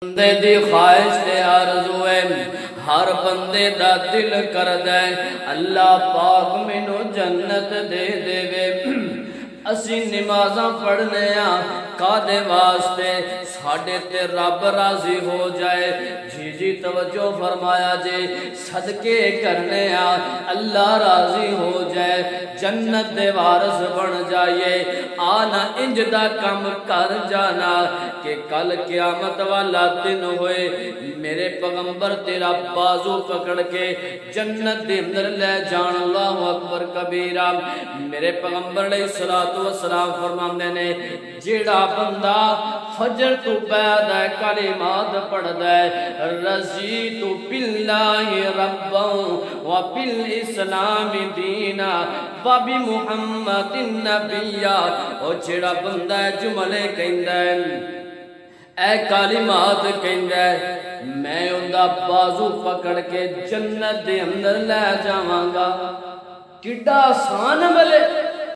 بندے دی خواہش تے آرزو ہے، ہر بندے دا دل کردا ہے اللہ پاک مینوں جنت دے دے وے۔ اسی نمازاں پڑھنے ہاں کادے واسطے؟ ساڈے تے رب راضی ہو جائے۔ جی توجہ فرمایا جے، صدقے کرنے ہاں اللہ راضی ہو جائے، جنت دے وارث بن جائیے۔ آنا انج دا کم کر جانا کہ کل قیامت والا دن ہوئے میرے پیغمبر تیرا بازو پکڑ کے جنت دے اندر لے جان۔ اللہ اکبر کبیرہ۔ میرے پیغمبر علیہ الصلوۃ والسلام فرماندے نے جیڑا بندہ فجر تو بعد کلمات پڑھدا ہے، رضیت باللہ ربا وبالاسلام دینا وبمحمد نبیا، او جیڑا بندہ جملے کہندا ہے، اے کلمات کہندا ہے، میں اوندا بازو پکڑ کے جنت دے اندر لے جاواں گا۔ کڈا آسان عمل ہے۔